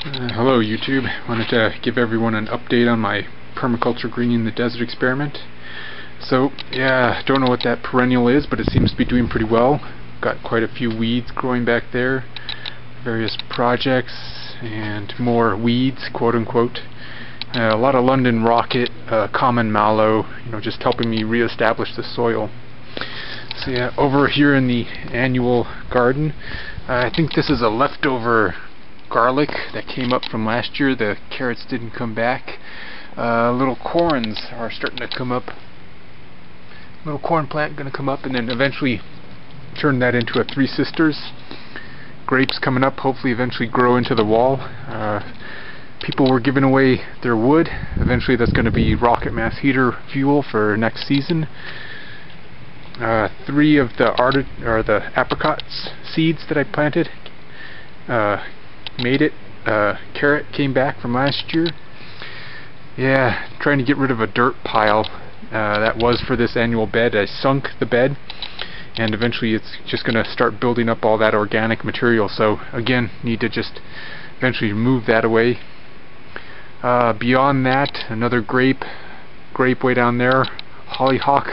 Hello YouTube. Wanted to give everyone an update on my permaculture greening the desert experiment. So yeah, don't know what that perennial is, but it seems to be doing pretty well. Got quite a few weeds growing back there, various projects and more weeds, quote unquote. A lot of London rocket, common mallow, just helping me reestablish the soil. So yeah, over here in the annual garden, I think this is a leftover garlic that came up from last year. The carrots didn't come back. Little corns are starting to come up. Little corn plant going to come up, and then eventually turn that into a Three Sisters. Grapes coming up, hopefully eventually grow into the wall. People were giving away their wood. Eventually that's going to be rocket mass heater fuel for next season. 3 of the apricot seeds that I planted made it. Carrot came back from last year. Yeah, trying to get rid of a dirt pile that was for this annual bed. I sunk the bed, and eventually it's just going to start building up all that organic material. So again, need to just eventually move that away. Beyond that, another grape way down there, hollyhock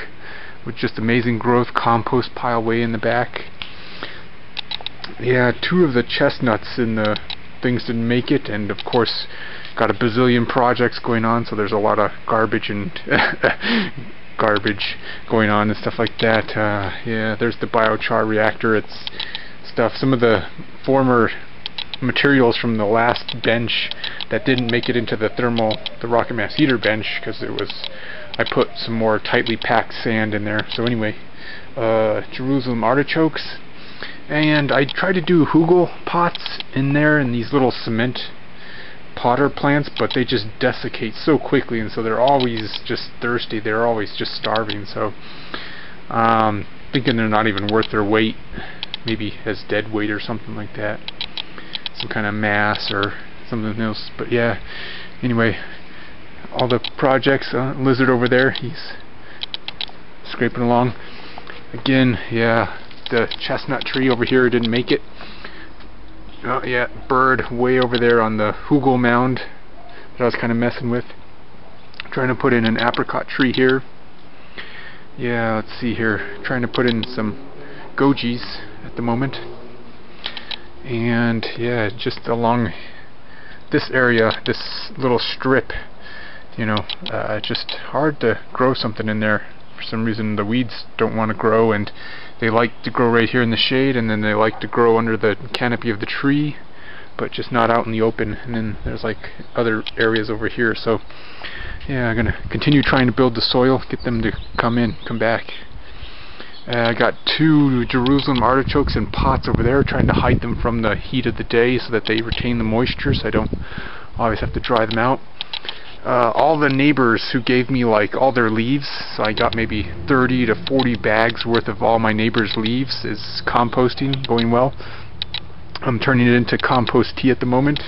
with just amazing growth, compost pile way in the back. Yeah, 2 of the chestnuts in the things didn't make it, and of course got a bazillion projects going on, so there's a lot of garbage and garbage going on and stuff like that. Yeah, there's the biochar reactor. It's stuff, some of the former materials from the last bench that didn't make it into the rocket mass heater bench, because I put some more tightly packed sand in there. So anyway, Jerusalem artichokes. And I tried to do hugel pots in there, in these little cement potter plants, but they just desiccate so quickly, and so they're always just thirsty. They're always just starving. So thinking they're not even worth their weight, maybe as dead weight or something like that, some kind of mass or something else. But yeah, anyway, all the projects. Lizard over there, he's scraping along again. Yeah, the chestnut tree over here didn't make it. Oh yeah, bird way over there on the hugel mound that I was kind of messing with. Trying to put in an apricot tree here. Yeah, let's see here. Trying to put in some gojis at the moment. And yeah, just along this area, this little strip, just hard to grow something in there. For some reason the weeds don't want to grow, and they like to grow right here in the shade, and then they like to grow under the canopy of the tree, but just not out in the open. And then there's like other areas over here. So yeah, I'm gonna continue trying to build the soil, get them to come back. I got 2 Jerusalem artichokes in pots over there, trying to hide them from the heat of the day so that they retain the moisture, so I don't always have to dry them out. All the neighbors who gave me like all their leaves, so I got maybe 30 to 40 bags worth of all my neighbors' leaves, is composting, going well. I'm turning it into compost tea at the moment.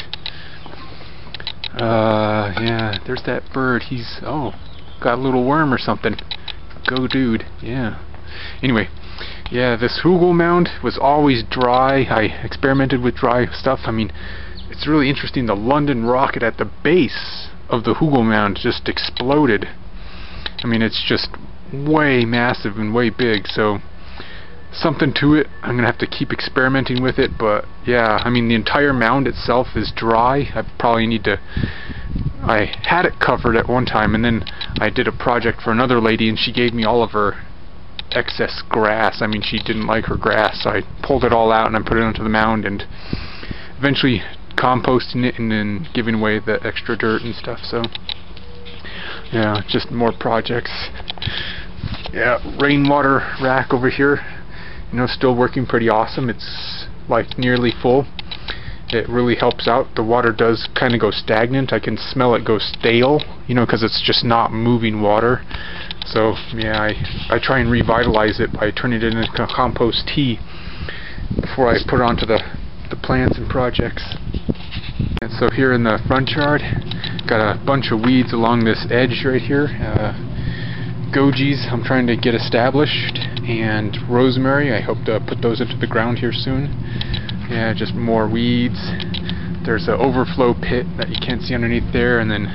Yeah, there's that bird. He's, got a little worm or something. Go dude, yeah. Anyway, yeah, this hugel mound was always dry. I experimented with dry stuff. I mean, it's really interesting. The London rocket at the base of the hugel mound just exploded. I mean, it's just way massive and way big, so something to it. I'm gonna have to keep experimenting with it, but yeah, I mean, the entire mound itself is dry. I had it covered at one time, and then I did a project for another lady, and she gave me all of her excess grass. I mean, she didn't like her grass, so I pulled it all out and I put it onto the mound, and eventually composting it and then giving away the extra dirt and stuff. So yeah, just more projects. Yeah, rainwater rack over here, still working pretty awesome. It's like nearly full. It really helps out. The water does kind of go stagnant. I can smell it go stale, because it's just not moving water. So yeah, I try and revitalize it by turning it into compost tea before I put it onto the plants and projects. And so here in the front yard, got a bunch of weeds along this edge right here. Gojis I'm trying to get established, and rosemary. I hope to put those into the ground here soon. Yeah, just more weeds. There's an overflow pit that you can't see underneath there, and then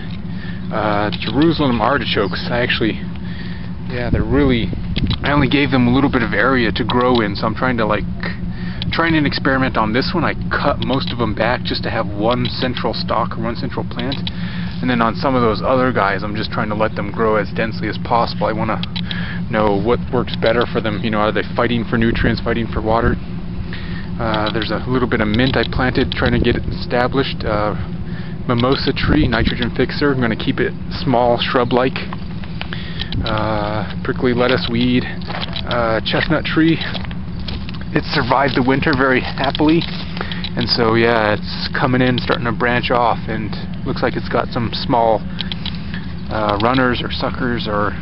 Jerusalem artichokes. They're really, I only gave them a little bit of area to grow in, so I'm trying an experiment on this one. I cut most of them back just to have one central stalk or one central plant, and then on some of those other guys I'm just trying to let them grow as densely as possible. I want to know what works better for them. Are they fighting for nutrients, fighting for water? There's a little bit of mint I planted, trying to get it established. Mimosa tree, nitrogen fixer. I'm going to keep it small, shrub-like. Prickly lettuce weed. Chestnut tree. It survived the winter very happily, and so yeah, it's coming in, starting to branch off, and looks like it's got some small runners or suckers or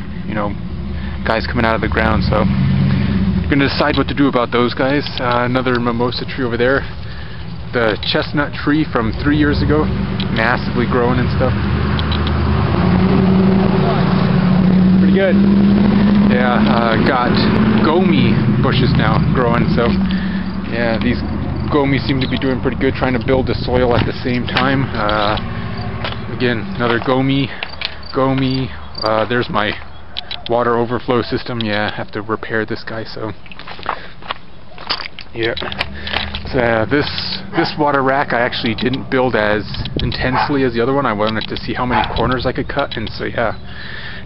guys coming out of the ground. So I'm going to decide what to do about those guys. Another mimosa tree over there. The chestnut tree from 3 years ago, massively growing and stuff. Pretty good. Yeah, got gomi bushes now growing, so yeah, these gomi seem to be doing pretty good, trying to build the soil at the same time. Again, another gomi. There's my water overflow system. Yeah, I have to repair this guy, so yeah. So, this water rack I actually didn't build as intensely as the other one. I wanted to see how many corners I could cut, and so yeah,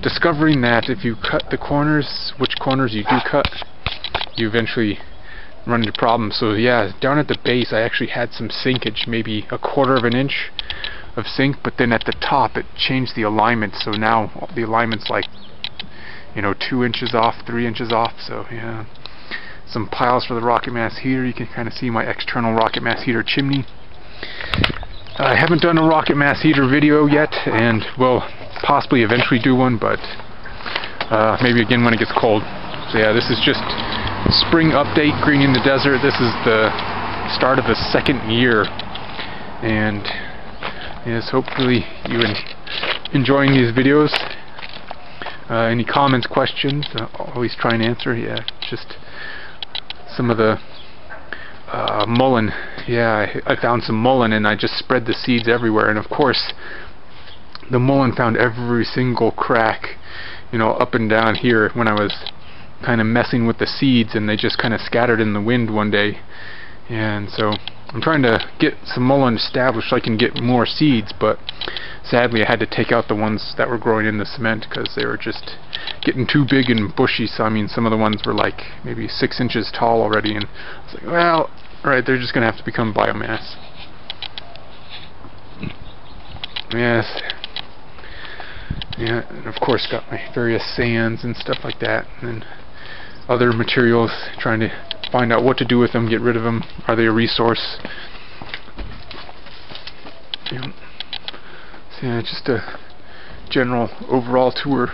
discovering that if you cut the corners, which corners you do cut, you eventually run into problems. So yeah, down at the base I actually had some sinkage, maybe 1/4 of an inch of sink, but then at the top it changed the alignment, so now the alignment's like 2 inches off, 3 inches off. So yeah, some piles for the rocket mass heater. You can kind of see my external rocket mass heater chimney. I haven't done a rocket mass heater video yet, and will possibly eventually do one, but maybe again when it gets cold. So yeah, this is just spring update, greening the desert. This is the start of the 2nd year, and yes, hopefully you enjoying these videos. Any comments, questions, always try and answer. Yeah, just some of the mullein. Yeah, I found some mullein and I just spread the seeds everywhere, and of course the mullein found every single crack, up and down here when I was kind of messing with the seeds, and they just kind of scattered in the wind one day. And so I'm trying to get some mullein established so I can get more seeds, but sadly I had to take out the ones that were growing in the cement because they were just getting too big and bushy. So I mean, some of the ones were like maybe 6 inches tall already, and I was like, well, alright, they're just gonna have to become biomass. Yes. Yeah, and of course got my various sands and stuff like that, and other materials, trying to find out what to do with them, get rid of them. Are they a resource? Yeah. So yeah, just a general overall tour.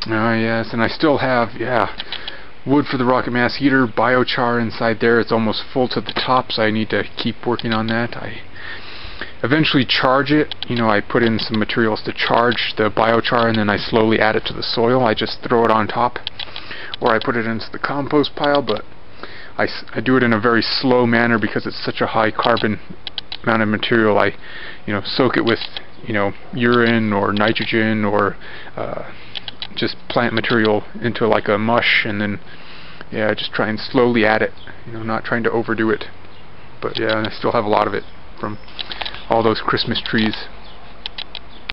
Yes, and I still have, wood for the rocket mass heater, biochar inside there. It's almost full to the top, so I need to keep working on that. I eventually charge it. I put in some materials to charge the biochar, and then I slowly add it to the soil. I just throw it on top, or I put it into the compost pile, but I do it in a very slow manner because it's such a high carbon amount of material. I soak it with urine or nitrogen or just plant material into like a mush, and then just try and slowly add it, not trying to overdo it. But yeah, and I still have a lot of it from all those Christmas trees.